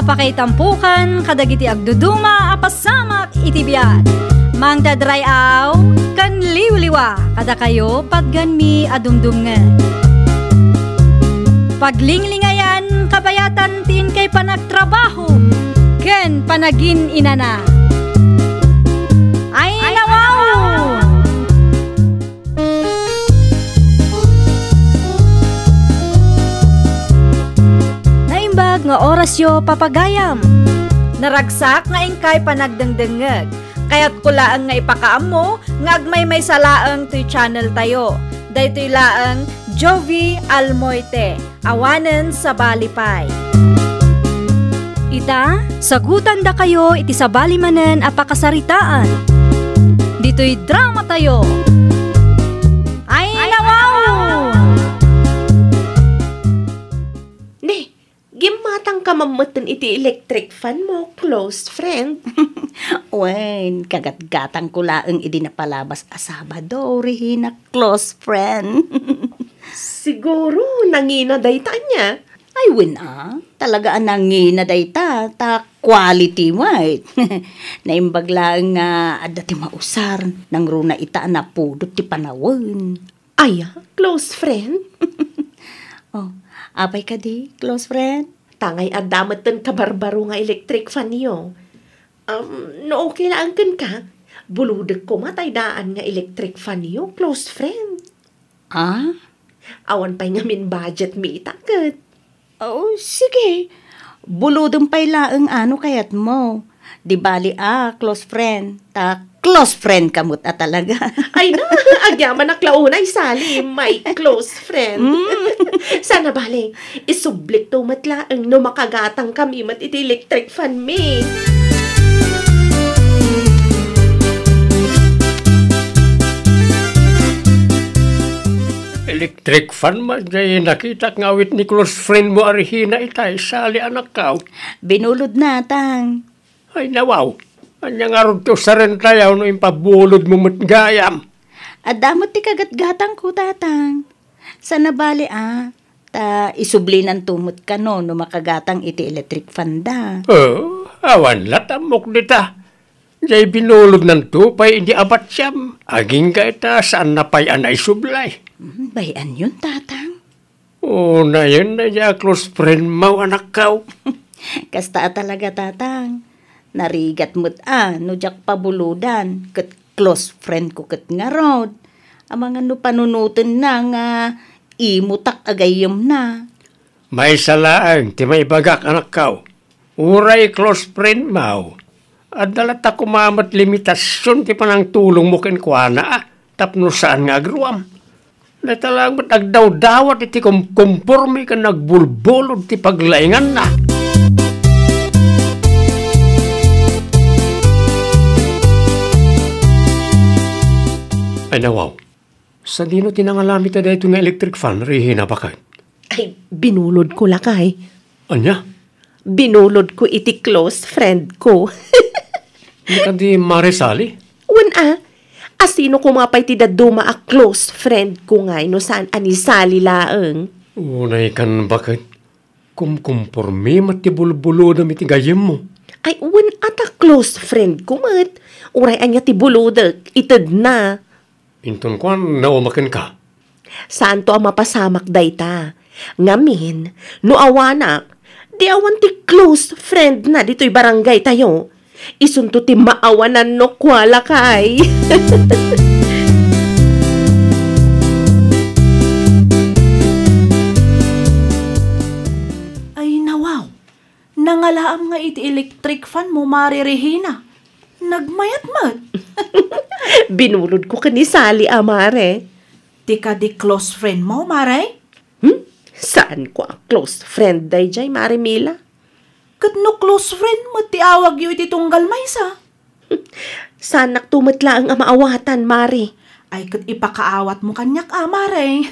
Apakaitampukan, kadagiti agduduma, apasamak itibiyat. Mang dadrayaw, kan liwliwa, kada kayo patganmi adumdumngan. Paglinglingayan, kabayatan tin kay panagtrabaho, ken panagin inana. Ay nawaw! Naimbag nga orasyo papagayam. Naragsak nga ingkay panagdengdengeg. Kaya't kulaang nga ipakaam mo, nga agmay salaang to'y channel tayo. Daytoy laang Jovi Almoite, awanen sa balipay. Ita, sagutan da kayo iti sa balimanen apakasaritaan. Dito'y drama tayo. Ay nawaw! Ne, gimatang ka mamutin iti electric fan mo, close friend. Wen, kagat-gatang ko laang idi na palabas asabado, Regina, close friend. Siguro, nangina dayta niya. Ay, wen talaga nangina dayta, ta quality white. Naimbag lang nga adati mausar, nang runa ita na pudot ti panawon. Ay, close friend. Oh, apay ka di, close friend? Tangay adamatan kabarbaro nga electric fan niyo. No okay lang ka. Buludag ko matay daan nga electric fan niyo, close friend. Ah? Awan pa'y nga min budget mi itakot. Oh, sige. Buludong pa'y laang ano kayat mo. Di bali close friend. Ta close friend kamot talaga. Ay na, agyaman na klaunay sali, my close friend. Sana bali, isublik to matlaang no makagatang kami mat iti electric fan mi. Electric fan man jay nakita ngawit ni close friend mo Regina itay sali anak kao. Binulod na, tang. Ay nawaw. Anya nga ron to sa rentayaw no impabulod mo matgayam. Adamot ti kagat-gatang ko, tatang. Sana bali ta isublinan tumot ka no makagatang iti electric fan da. Oh, awan latamok dita. Jay binulod ng tupay hindi abat siyam. Aging ka ita saan na pa'y anay sublay. Bayan yun, tatang. Oh, na yun na ya close friend mo anak kao. Kasta talaga, tatang. Narigat mo't no jak pabuludan. Kat close friend ko kat nga rod. Ang mga no panunutin na nga imutak agayom na. May salaang ti may bagak anak kao. Uray close friend mo. At dalata kumamat limitasyon ti panang tulong mo kenkwana tapno saan nga agruam. Natalang ba't agdaw-dawat iti kumporme ka nagbulbulod ti paglaingan na. Ay nawaw, sa dino tinangalami ta dahito nga electric fan, Regina bakit? Ay, binulod ko lakay. Anya? Binulod ko iti close friend ko. Hindi ka di Marisali? Asino kumapay ti daduma a close friend ko ngay no saan anisali laeng. Unay kan bakit? Kumporme matibulbulo na iti gayem mo. Ay, ata close friend ko mat. Uray anya ti buludag, ited na. Inton ko naumakan ka. Saan to ang mapasamak dayta? Ngamin, no awanak, di awan ti close friend na dito'y barangay tayo. Isunto ti maawanan no kwala kay. Ay nawaw, nangalaam nga iti electric fan mo, Mari Regina. Nagmayat-mat. Binulod ko kanisali, amare. Di ka di close friend mo, Mare? Saan ko ang close friend day jay, Mari Mila? Kat no close friend mo, ti awag yu iti tunggal maysa. Sanak tumatla ang amaawatan, Mari. Ay kat ipakaawat mo kanyak, Mare.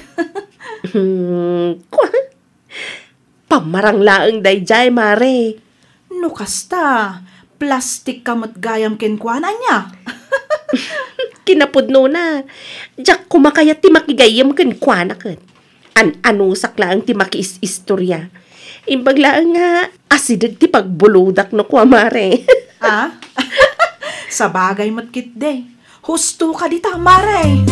Pamarang laang day jay, Mare. No kasta, plastic kamot gayam kenkwana niya. Kinapudno na. Diyak kumakayat ti makigayam kenkwana ken. Anusak laang ti makiis-istorya. Imbag laang nga, Asidag ti pagbuludak no kwa, Mare. Ah? Sa bagay matkit day. Husto ka dita, Mare.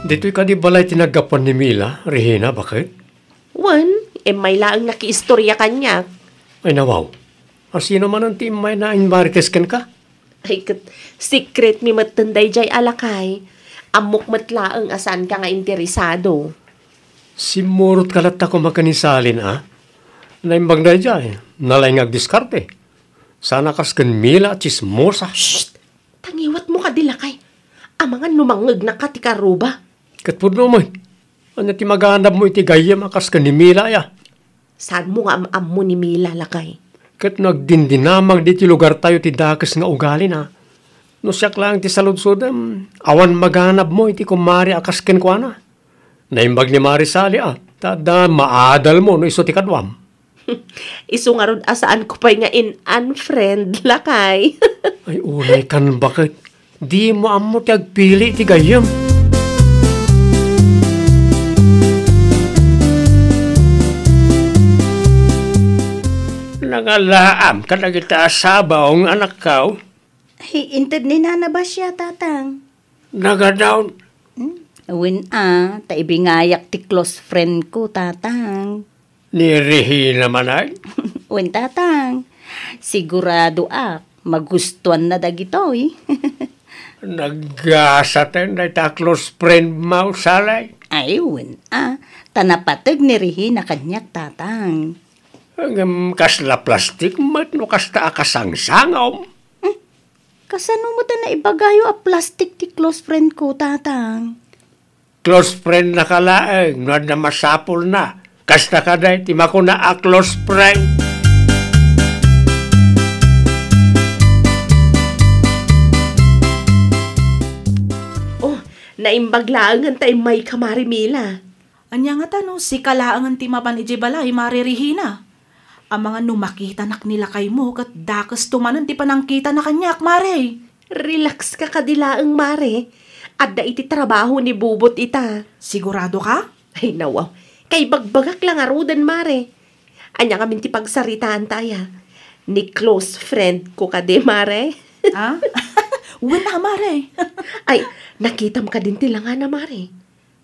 Dito'y ka di balay tinagapan ni Mila, Regina, bakit? Wan, may laang nakiistorya kanya. Ay nawaw, sino man ang timay na inmarites ken ka? Ay, secret mi matanday jay alakay. Amok matlaang asan ka nga interesado. Simurot kalat ako magkanisalin, Naimbag na dyan, nalay nga diskarte. Sana kas ken Mila at chismosa. Shh! Tangiwat mo ka dilakay. Amangan numangag na ka ti karuba. Katpud mo, ano ti maghanap mo iti gayam akas ken ni Mila ya? Saan mo nga am mo ni Mila lakay? Kat nagdindinamag di ti lugar tayo ti dakas nga ugali na. No siyak lang ti saludsod, awan maghanap mo iti kumari akas ken kwa na. Naimbag ni Marisali tada maadal mo no iso ti kadwam. Iso nga ron asaan ko pa'y nga in-unfriend lakay. Ay unay kan bakit? Di mo amo ti agpili ti gayam. Nangalaam ka na kita asabaw ng anak kao. Ay, inted ni Nana ba siya, tatang? Nagadaon. Awin taibingayak ti close friend ko, tatang. Ni Regina man ay. Awin, tatang. Sigurado magustuhan na dagito, eh. Naggasatan na ita close friend mo salay. Ay, awin, tanapatag ni Regina kanyak, tatang. Ang kasla plastik mat no kasta akasangsangaw. Kasano mo na ibagayo plastic ti close friend ko, tatang? Close friend na kalaeng, no na masapol na. Kasta ka day, ti mako na close friend. Oh, naimbag laangan tayo may kamari Mila. Anya nga tano, si kalaangan ti mapan iji balay, Mare Regina. Ang mga numakita nak nila kay mo, kat dakas tumanan ti panangkita na kanyak, Mare. Relax ka kadilaang Mare. Adda iti trabaho ni Bubot ita. Sigurado ka? Ay nawaw, kay bagbagak lang arudan Mare. Anya kami ti pagsaritaan taya. Ni close friend ko kade Mare. Ah? Wala, Mare. Ay, nakita mo ka din tilangan na Mare.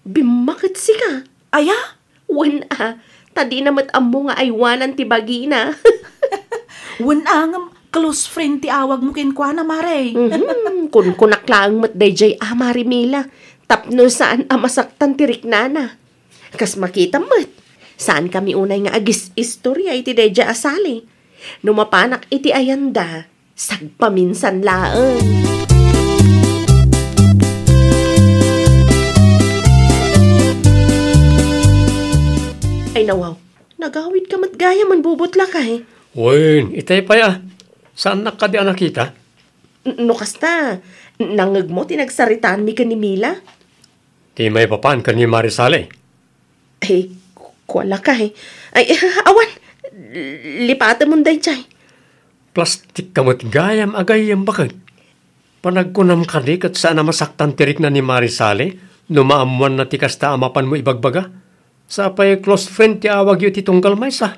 Bimakit si ka. Aya? Wala. Tadi namat amo nga aywanan ti bagina. Wala nga close friend ti awag mo kinkwa na, Mare. Kun kunaklaang mat dayjay Mari Mila. Tapno saan masaktan ti riknana. Kas makita mat. Saan kami unay nga agis istorya iti dayjay asali. Numapanak iti ayanda. Sagpaminsan laeng. Ay nawaw, nagawid ka matgaya man bubutla ka eh. Wen, itay pa ya. Saan nakadi ang nakita? No kasta, nangag mo tinagsaritaan mi ka ni Mila? Di may papan ka ni Marisale. Ay, kuwala ka eh. Ay, awan, lipatan mo day chay. Plastik kamot gayam agayam bakit? Panagkunam ka di kat saan na masaktan tirik na ni Marisale, numaamuan na ti kasta amapan mo ibagbaga. Sa pa'y close friend ti awag yu ti tunggal may sa.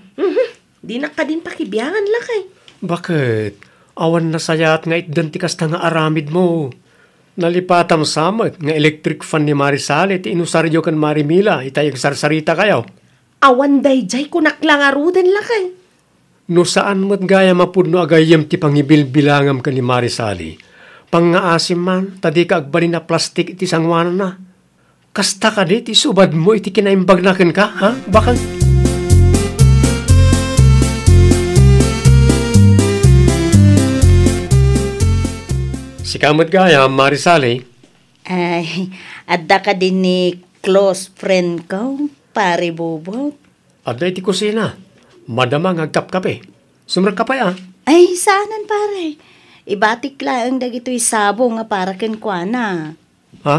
Di na ka din pakibiyangan lakay. Bakit? Awan na sayat nga itdan ti kasta nga aramid mo. Nalipatam samat nga electric fan ni Marisale ti inusaryo kan Marimila itay sarsarita kayo. Awan day jay kunaklang aruden lakay. No saan mo't gaya mapudno agayam ti pangibilbilangam kan ni Marisale. Pangaasim man, tadi ka agbalin na plastik iti sangwanan na. Kasta ka di, ti subad mo iti kinaimbag nakin ka, ha? Bakal? Si kamot gaya, Marisale. Ay, adda ka din ni close friend ko, pare Bubot. Aday ti kusina. Madamang agkap-kape. Sumrak ka pa ya. Ay, saanan pare? Ibatik lang dagito'y sabo nga para kenkwana. Ha?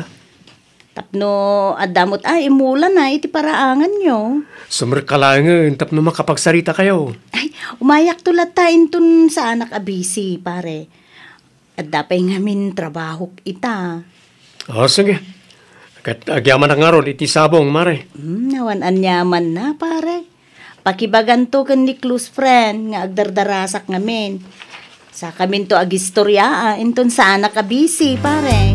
Tapno adamot imulan na iti paraangan nyo. Sumrak ka lang, tapno makapagsarita kayo. Ay, umayak tulat tayo tun sa anak abisi, pare. At dapay ngamin trabaho ita. Sige. Kat agyaman na nga ron, iti sabong, mare. Nawan anyaman na, pare. Pakibagan to kan ni close friend nga agdardarasak ngamin. Sa kamin to agistorya, inton sa anak kabisi, pare.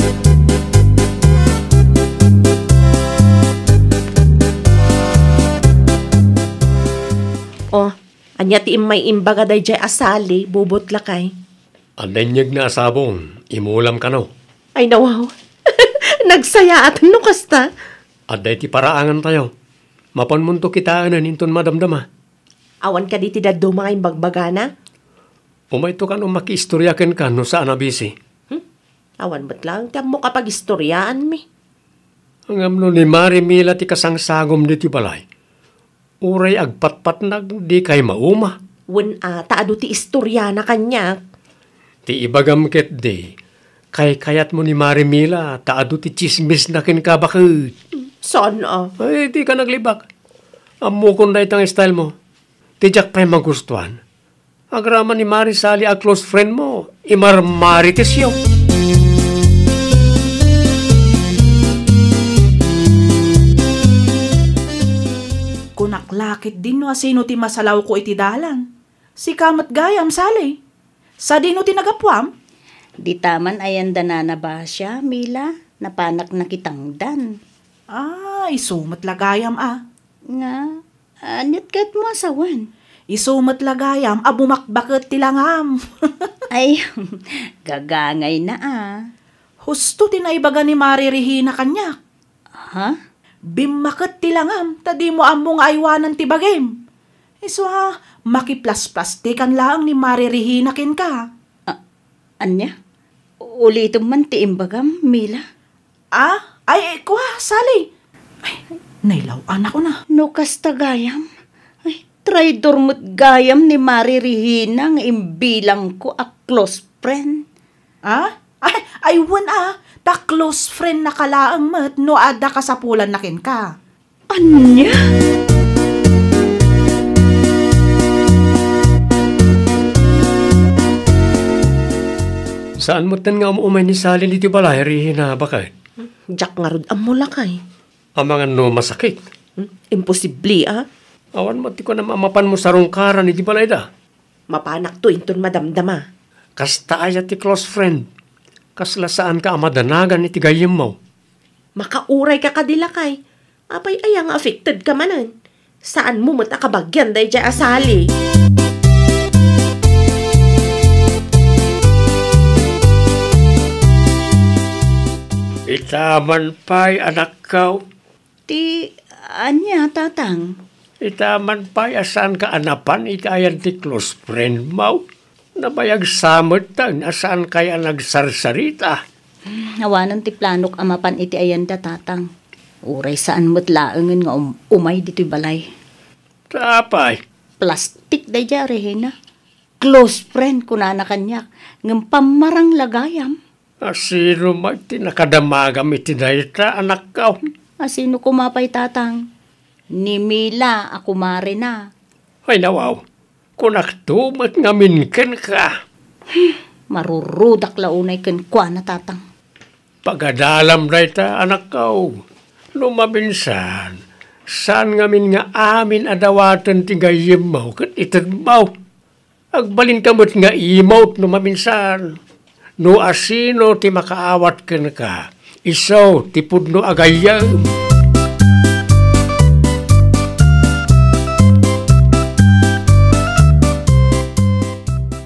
Oh, anya ti may imbaga day jay asali, bubot lakay. Andanyag na sabong, imulam ka no. Ay nawaw. Nagsaya at no kasta. Aday ti paraangan tayo. Mapanmunto kitaanan inton madamdama. Awan ka di ti daddo mga imbagbagana. Umayto ka no makiistoryaken ka no sa anabisi. Awan ba't lang tiyam mo kapag istoryaan mi. Ang amno ni Mari Mila ti kasangsagom di ti balay. Uray agpatpat nag di kay mauma. Wen taado ti istorya na kanya. Ti ibagam ket di. Kay kayat mo ni Mari Mila, taado ti chismis na kin ka bakit. Saan Ay, di ka naglibak. Amo kung na itang style mo. Tijak pa'y magustuhan. Agraman ni Mari Sally a close friend mo, imarmaritis yun. Kunaklakit din no asino ti masalaw ko iti dalan. Si kamat gayam, Sally. Sa dino ti nagapwam? Di taman ayan danana ba siya, Mila? Napanak na kitang dan. Isumat lagayam Nga, anyat kat mo asawan. Isumat lagayam, bumakbakit tilangam. Ay, gagangay na Husto tinaibaga ni Mari Regina kanyak. Ha? Bimakit tilangam, tadi mo among aywanan ti bagim. Iso makiplas-plastikan lang ni Mari Regina kin ka. Anya? Ulitin man ti imbagam, Mila? Kuha, Sally. Ay, nailawan ako na. No kasta gayam? Ay, traidor mo't gayam ni Mari Regina nga imbilang ko a close friend. Ta close friend na kalaang mat no ada kasapulan na kin ka. Anya? Saan mo tan nga umay ni Sally dito balay, Regina, bakit? Jack nga rod amo lakay. Ang mga no masakit. Imposible Awan mo ti ko na mamapan mo sa rungkaran ni di balay da. Mapanak to inton madamdama. Kasta ayat ti close friend. Kasla saan ka amadanagan iti gayem mo. Makauray ka kadilakay. Apay ayang affected ka manan. Saan mo matakabagyan day jay asali? Itaman pa'y anak ka. Ti, anya, tatang? Itaman pa'y asan ka anapan itayan ti close friend mo. Nabayag samot tan asan kaya nagsarsarita. Awanan ti planok amapan iti ayan da, tatang. Uray saan mo't laangan nga umay dito'y balay. Tapay. Plastic day ja, Regina. Close friend ko na kanyak. Ng pamarang lagayam. Asino magti nakadamagam iti dayta anak ka. Asino kumapay, tatang? Ni Mila, ako mare na. Ay nawaw. Kunaktumat nga minken ka. Marurudak launay ken kwa na, tatang. Pagadalam dayta anak ka. Lumabinsan. Saan nga min nga amin adawatan ti gayem mo kat itad mo. Agbalin kamot nga imaut lumabinsan. No asino ti makaawat ken ka. Iso ti pudno agayam.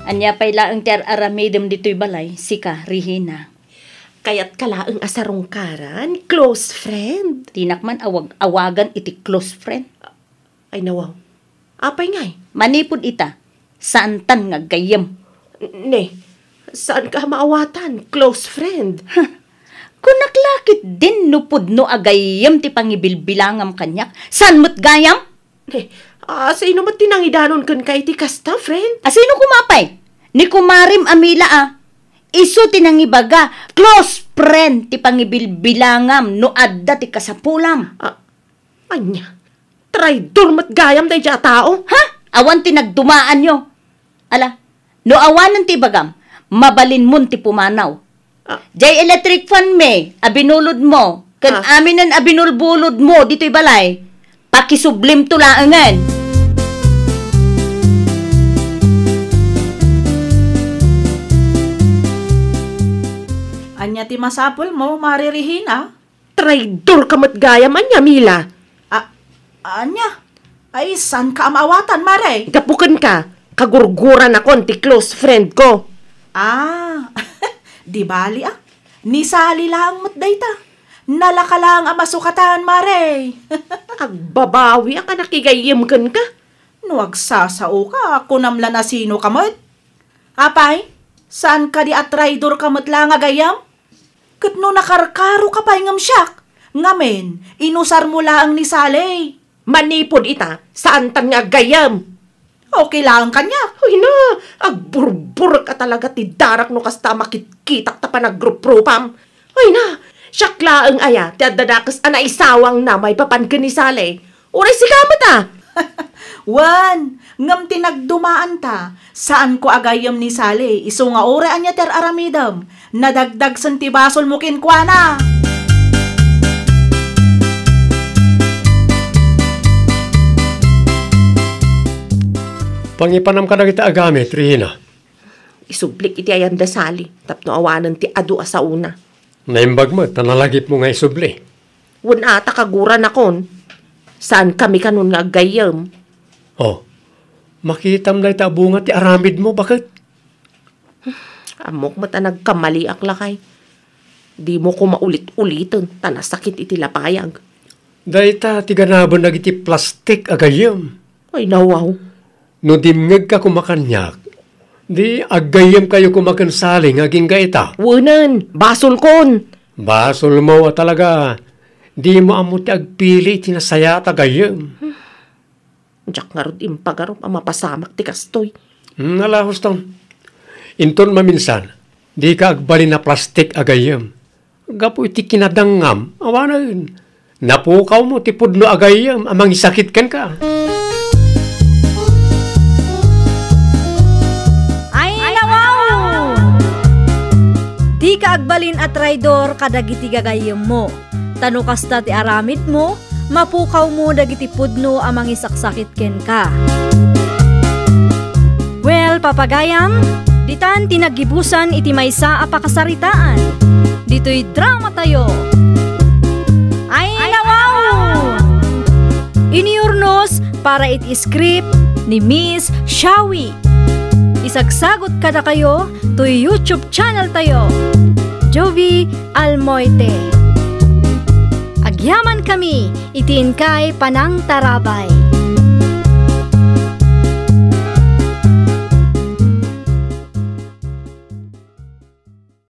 Anya pay laang ter aramidem dito'y balay, sika, Regina. Kayat kalaang asarong karan, close friend. Tinakman awagan iti close friend. Ay nawaw. Apay ngay. Manipod ita, saan tan nga gayem. Ne, saan ka maawatan, close friend? Kunaklakit din nupod no agayem ti pangibilbilangam kanyak. San mo't gayam? Ne, sino mat tinangidanon kan kay ti kasta, friend? Asino kumapay? Ni kumarim Amila Isu tinangibaga, close friend ti pangibilbilangam no adda ti kasapulam. Anya, traidor mat gayam day dya tao? Ha? Awan ti nagdumaan nyo. Ala, no awanan ti bagam, mabalin mon ti pumanaw. Jay electric fan me, abinulod mo, Kan aminan abinulbulod mo dito'y balay. Pakisublim tulaangan. Anya ti masapol mo, Mari Regina? Traidor ka matgayam, anya, Mila. Anya? Ay, san ka amawatan, Mare? Gapukan ka. Kagurguran ako, ti close friend ko. Di bali Nisali lang mo't dayta. Nalaka lang ang masukatan, Mare. Agbabawi ka nakigayam kan ka. Nuwag sasao ka, kunamla na sino ka mo't. Apay, saan ka di atraidor ka mo't lang agayam? Kat no nakarkaro ka pa'y ngam siyak. Ngamen, inusar mo lang ni Sally. Manipod ita, saan tan nga gayam? Okay lang kanya. Uy na, agburbur ka talaga ti darak no kasta makitkitak ta pa naggrupropam. Uy na, syakla ang aya, ti adadakas ana isawang na may papan ka ni Sally. Uray sigamat Wan, ngam tinagdumaan ta. Saan ko agayam ni Sally? Iso nga ora anya ter aramidam. Nadagdag san ti basol mo kinkwana. Pangipanam ka na kita agamit, Regina. Isublik iti ayan dasali, tapno awanan ti adu sa una. Naimbag mo, tanalagip mo nga isubli. Wala ata kaguran akon. Saan kami kanon nga gayam? Oh, makitam na ita bunga ti aramid mo, bakit? Amok mata nagkamali ak lakay. Di mo ko maulit-ulitin, tanasakit iti lapayag. Dahita ti ganabon na iti plastik agayam. Ay nawaw. No dimngag ka kumakanyak, di agayam kayo kumakansaling aging gaita. Wunan, basol kon. Basol mo talaga. Di mo amuti agpili tinasaya tagayam. Diyak nga rin impagarop ang mapasamak ti kastoy. Alahos tong. Inton maminsan, di ka agbali na plastik agayam. Gapo iti kinadangam, awanan. Napukaw mo ti pudno agayam, amang isakit kan ka. Di ka agbalin at traidor kadagiti gagayem mo. Tano kasta ti aramid mo, mapukaw mo dagiti pudno amang isaksakit ken ka. Well, papagayam, ditan tinagibusan iti maysa a pakasaritaan. Dito'y drama tayo. Ay nawaw! Iniurnos para iti script ni Miss Shawi. Isagsagot kada kayo to YouTube channel tayo, Jovi Almoite. Agyaman kami, itin kay Panang Tarabay.